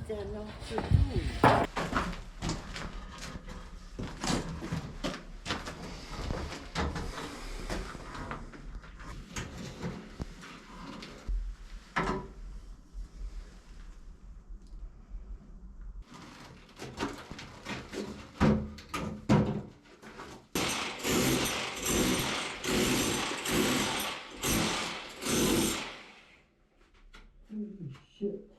der noch zu tun. Holy shit.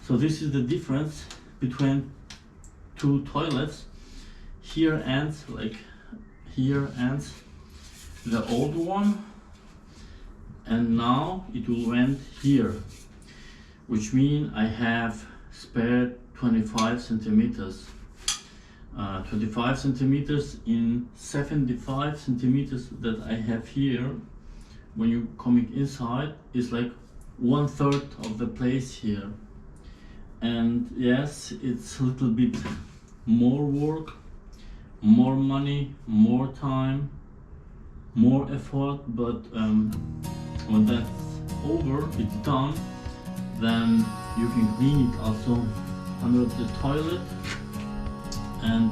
So this is the difference between two toilets. Here ends, like here ends the old one, and now it will end here, which means I have spare 25 centimeters. 25 centimeters in 75 centimeters that I have here. When you're coming inside, is like 1/3 of the place here. And yes, it's a little bit more work, more money, more time, more effort, but when that's over, it's done, then you can clean it also under the toilet, and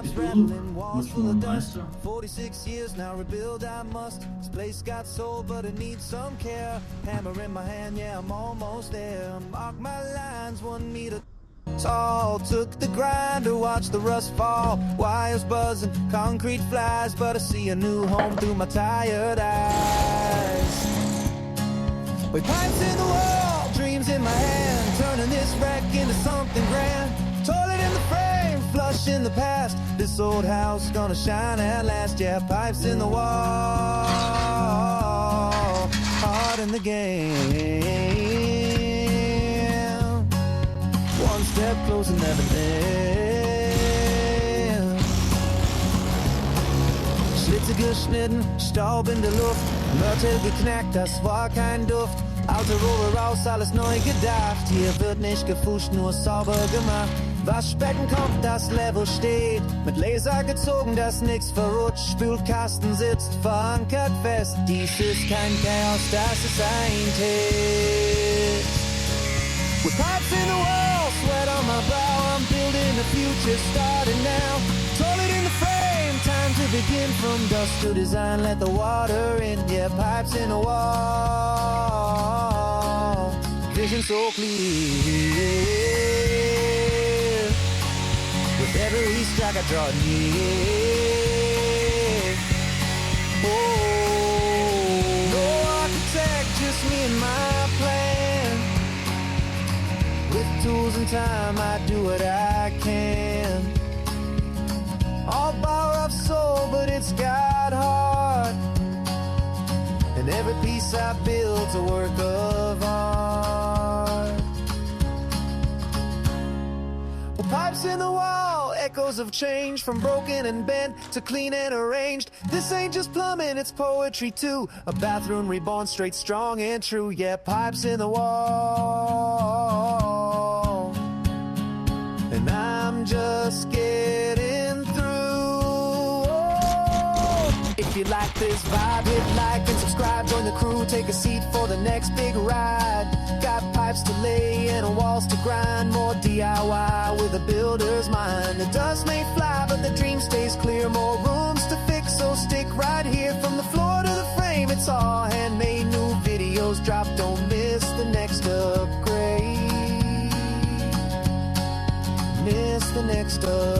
it will look much more nicer. 46 years now, rebuild I must. This place got sold, but it needs some care. Hammer in my hand, yeah, I'm almost there. Mark my lines, 1 meter tall. Took the grinder, watch the rust fall. Wires buzzing, concrete flies, but I see a new home through my tired eyes. With pipes in the wall, dreams in my hand, turning this wreck into something grand. Toilet in the frame, flush in the past. This old house gonna shine at last. Yeah, pipes in the wall, heart in the game. One step closer, never end. Schlitze geschnitten, Staub in der Luft. Mörtel geknackt, das war kein Duft. Alte Rohre raus, alles neu gedacht. Hier wird nicht gefuscht, nur sauber gemacht. Waschbecken kommt, das Level steht. Mit Laser gezogen, dass nix verrutscht. Spülkasten sitzt verankert fest. Dies ist kein Chaos, das ist ein Test. With pipes in the wall, sweat on my brow. I'm building the future, starting now. Toilet in the frame, time to begin. From dust to design, let the water in. Yeah, pipes in the wall, vision so clear. With every strike I draw near. Oh, no architect, just me and my plan. With tools and time, I do what I can. All power of soul, but it's got heart. And every piece I build's a work of art. Well, pipes in the wall, echoes of change. From broken and bent to clean and arranged. This ain't just plumbing, it's poetry too. A bathroom reborn straight, strong and true. Yeah, pipes in the wall, and I'm just getting through. Oh, if you like this vibe, hit like and subscribe. Join the crew, take a seat for the next big ride. Got pipes to lay and walls to grind. More DIY with a builder's mind. The dust may fly, but the dream stays clear. More rooms to fix, so stick right here. From the floor to the frame, it's all handmade. New videos drop, don't miss the next upgrade. Miss the next upgrade.